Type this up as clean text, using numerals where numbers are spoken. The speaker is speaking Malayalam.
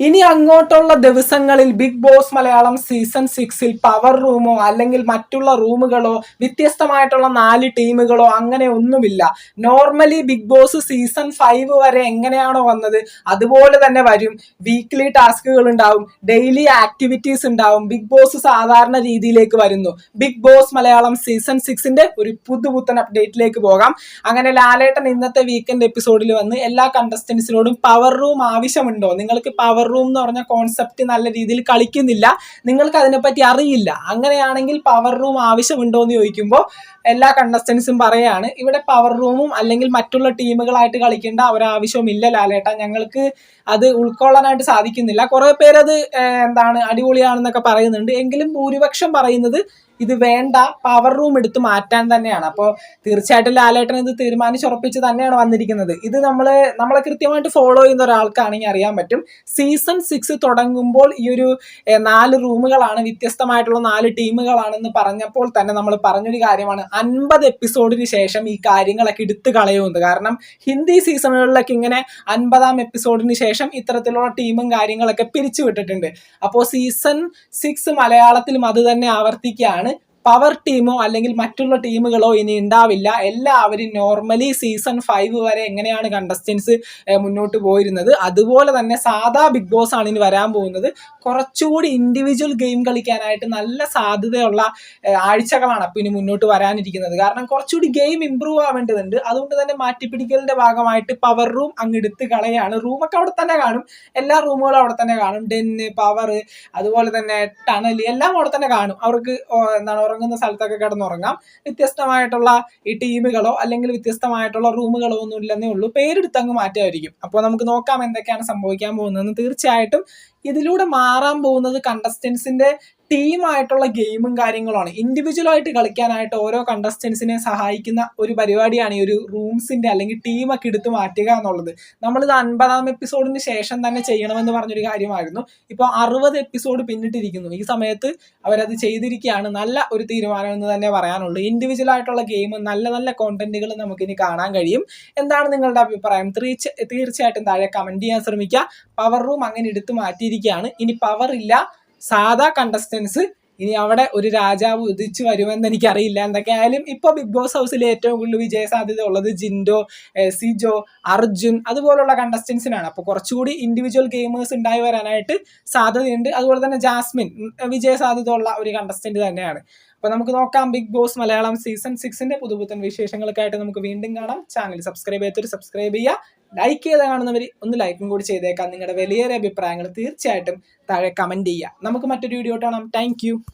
ഇനി അങ്ങോട്ടുള്ള ദിവസങ്ങളിൽ Bigg Boss Malayalam season 6 power റൂമോ അല്ലെങ്കിൽ മറ്റുള്ള റൂമുകളോ വ്യത്യസ്തമായിട്ടുള്ള 4 ടീമുകളോ അങ്ങനെ ഒന്നുമില്ല. നോർമലി ബിഗ് ബോസ് സീസൺ 5 വരെ എങ്ങനെയാണോ വന്നത് അതുപോലെ തന്നെ വരും. വീക്ക്ലി ടാസ്കുകൾ ഉണ്ടാവും, ഡെയിലി ആക്ടിവിറ്റീസ് ഉണ്ടാവും. ബിഗ് ബോസ് സാധാരണ രീതിയിലേക്ക് വരുന്നു. ബിഗ് ബോസ് മലയാളം സീസൺ 6 ഒരു പുതുപുത്തൻ അപ്ഡേറ്റിലേക്ക് പോകാം. അങ്ങനെ ലാലേട്ടൻ ഇന്നത്തെ വീക്കെൻഡ് എപ്പിസോഡിൽ വന്ന് എല്ലാ കണ്ടസ്റ്റൻസിനോടും പവർ റൂം ആവശ്യമുണ്ടോ, നിങ്ങൾക്ക് പവർ റൂം എന്ന് പറഞ്ഞ കോൺസെപ്റ്റ് നല്ല രീതിയിൽ കളിക്കുന്നില്ല, നിങ്ങൾക്ക് അതിനെപ്പറ്റി അറിയില്ല, അങ്ങനെയാണെങ്കിൽ പവർ റൂം ആവശ്യമുണ്ടോ എന്ന് ചോദിക്കുമ്പോൾ എല്ലാ കണ്ടസ്റ്റൻസും പറയാണ് ഇവിടെ പവർ റൂമും അല്ലെങ്കിൽ മറ്റുള്ള ടീമുകളായിട്ട് കളിക്കേണ്ട ഒരാവശ്യവും ഇല്ല ലാലേട്ട, ഞങ്ങൾക്ക് അത് ഉൾക്കൊള്ളാനായിട്ട് സാധിക്കുന്നില്ല. കുറെ പേരത് അടിപൊളിയാണെന്നൊക്കെ പറയുന്നുണ്ട്, എങ്കിലും ഭൂരിപക്ഷം പറയുന്നത് ഇത് വേണ്ട, പവർ റൂം എടുത്ത് മാറ്റാൻ തന്നെയാണ്. അപ്പോൾ തീർച്ചയായിട്ടും ലാലേട്ടൻ ഇത് തീരുമാനിച്ചുറപ്പിച്ച് തന്നെയാണ് വന്നിരിക്കുന്നത്. ഇത് നമ്മളെ കൃത്യമായിട്ട് ഫോളോ ചെയ്യുന്ന ഒരാൾക്കാണെങ്കിൽ അറിയാൻ പറ്റും. സീസൺ 6 തുടങ്ങുമ്പോൾ ഈ ഒരു 4 റൂമുകളാണ്, വ്യത്യസ്തമായിട്ടുള്ള 4 ടീമുകളാണെന്ന് പറഞ്ഞപ്പോൾ തന്നെ നമ്മൾ പറഞ്ഞൊരു കാര്യമാണ് 50 എപ്പിസോഡിന് ശേഷം ഈ കാര്യങ്ങളൊക്കെ എടുത്തു കളയുന്നത്. കാരണം ഹിന്ദി സീസണുകളിലൊക്കെ ഇങ്ങനെ 50-ാം എപ്പിസോഡിന് ശേഷം ഇത്തരത്തിലുള്ള ടീമും കാര്യങ്ങളൊക്കെ പിരിച്ചു വിട്ടിട്ടുണ്ട്. അപ്പോൾ സീസൺ 6 മലയാളത്തിലും അത് തന്നെ ആവർത്തിക്കുകയാണ്. പവർ ടീമോ അല്ലെങ്കിൽ മറ്റുള്ള ടീമുകളോ ഇനി ഉണ്ടാവില്ല. എല്ലാവരും നോർമലി സീസൺ 5 വരെ എങ്ങനെയാണ് കണ്ടസ്റ്റൻസ് മുന്നോട്ട് പോയിരുന്നത് അതുപോലെ തന്നെ സാധാ ബിഗ് ബോസ് ആണ് ഇനി വരാൻ പോകുന്നത്. കുറച്ചുകൂടി ഇൻഡിവിജ്വൽ ഗെയിം കളിക്കാനായിട്ട് നല്ല സാധ്യതയുള്ള ആഴ്ചകളാണ് അപ്പോൾ ഇനി മുന്നോട്ട് വരാനിരിക്കുന്നത്. കാരണം കുറച്ചുകൂടി ഗെയിം ഇമ്പ്രൂവ് ആവേണ്ടതുണ്ട്. അതുകൊണ്ട് തന്നെ മാറ്റിപ്പിടിക്കലിന്റെ ഭാഗമായിട്ട് പവർ റൂം അങ്ങ് എടുത്ത് കളയാണ്. റൂമൊക്കെ അവിടെ തന്നെ കാണും, എല്ലാ റൂമുകളും അവിടെ തന്നെ കാണും. ഡെന്ന്, പവർ, അതുപോലെ തന്നെ ടണൽ എല്ലാം അവിടെ തന്നെ കാണും. അവർക്ക് ഉറങ്ങുന്ന സ്ഥലത്തൊക്കെ കിടന്നുറങ്ങാം. വ്യത്യസ്തമായിട്ടുള്ള ഈ ടീമുകളോ അല്ലെങ്കിൽ വ്യത്യസ്തമായിട്ടുള്ള റൂമുകളോ ഒന്നും ഇല്ലെന്നേ ഉള്ളൂ, പേരെടുത്തങ്ങ് മാറ്റുമായിരിക്കും. അപ്പോൾ നമുക്ക് നോക്കാം എന്തൊക്കെയാണ് സംഭവിക്കാൻ പോകുന്നതെന്ന്. തീർച്ചയായിട്ടും ഇതിലൂടെ മാറാൻ പോകുന്നത് കണ്ടസ്റ്റൻസിന്റെ ടീമായിട്ടുള്ള ഗെയിമും കാര്യങ്ങളുമാണ്. ഇൻഡിവിജ്വലായിട്ട് കളിക്കാനായിട്ട് ഓരോ കണ്ടസ്റ്റൻസിനെ സഹായിക്കുന്ന ഒരു പരിപാടിയാണ് ഈ ഒരു റൂംസിന്റെ അല്ലെങ്കിൽ ടീമൊക്കെ എടുത്ത് മാറ്റുക എന്നുള്ളത്. നമ്മളിത് 50-ാം എപ്പിസോഡിന് ശേഷം തന്നെ ചെയ്യണമെന്ന് പറഞ്ഞൊരു കാര്യമായിരുന്നു. ഇപ്പോൾ 60 എപ്പിസോഡ് പിന്നിട്ടിരിക്കുന്നു. ഈ സമയത്ത് അവരത് ചെയ്തിരിക്കുകയാണ്. നല്ല ഒരു തീരുമാനം എന്ന് തന്നെ പറയാനുള്ളൂ. ഇൻഡിവിജ്വൽ ആയിട്ടുള്ള ഗെയിം, നല്ല നല്ല കോണ്ടന്റുകൾ നമുക്കിനി കാണാൻ കഴിയും. എന്താണ് നിങ്ങളുടെ അഭിപ്രായം? തീർച്ചയായിട്ടും താഴെ കമന്റ് ചെയ്യാൻ ശ്രമിക്കുക. പവർ റൂം അങ്ങനെ എടുത്ത് മാറ്റിയിരിക്കുകയാണ്. ഇനി പവർ ഇല്ല, സാധാ കണ്ടസ്റ്റൻസ്. ഇനി അവിടെ ഒരു രാജാവ് ഉദിച്ചു വരുമെന്ന് എനിക്കറിയില്ല. എന്തൊക്കെയായാലും ഇപ്പോൾ ബിഗ് ബോസ് ഹൗസിൽ ഏറ്റവും കൂടുതൽ വിജയ സാധ്യത ഉള്ളത് ജിൻഡോ, സിജോ, അർജുൻ അതുപോലുള്ള കണ്ടസ്റ്റൻസിനാണ്. അപ്പോൾ കുറച്ചുകൂടി ഇൻഡിവിജ്വൽ ഗെയിമേഴ്സ് ഉണ്ടായി വരാനായിട്ട് സാധ്യതയുണ്ട്. അതുപോലെ തന്നെ ജാസ്മിൻ വിജയ സാധ്യത ഉള്ള ഒരു കണ്ടസ്റ്റന്റ് തന്നെയാണ്. അപ്പോൾ നമുക്ക് നോക്കാം ബിഗ് ബോസ് മലയാളം സീസൺ 6 പുതുപുത്തൻ വിശേഷങ്ങൾക്കായിട്ട് നമുക്ക് വീണ്ടും കാണാം. ചാനൽ സബ്സ്ക്രൈബ് ചെയ്തിട്ട് സബ്സ്ക്രൈബ് ചെയ്യുക. ലൈക്ക് ചെയ്ത് കാണുന്നവർ ഒന്ന് ലൈക്കും കൂടി ചെയ്തേക്കാം. നിങ്ങളുടെ വലിയൊരു അഭിപ്രായങ്ങൾ തീർച്ചയായിട്ടും താഴെ കമന്റ് ചെയ്യുക. നമുക്ക് മറ്റൊരു വീഡിയോ കാണാം. താങ്ക്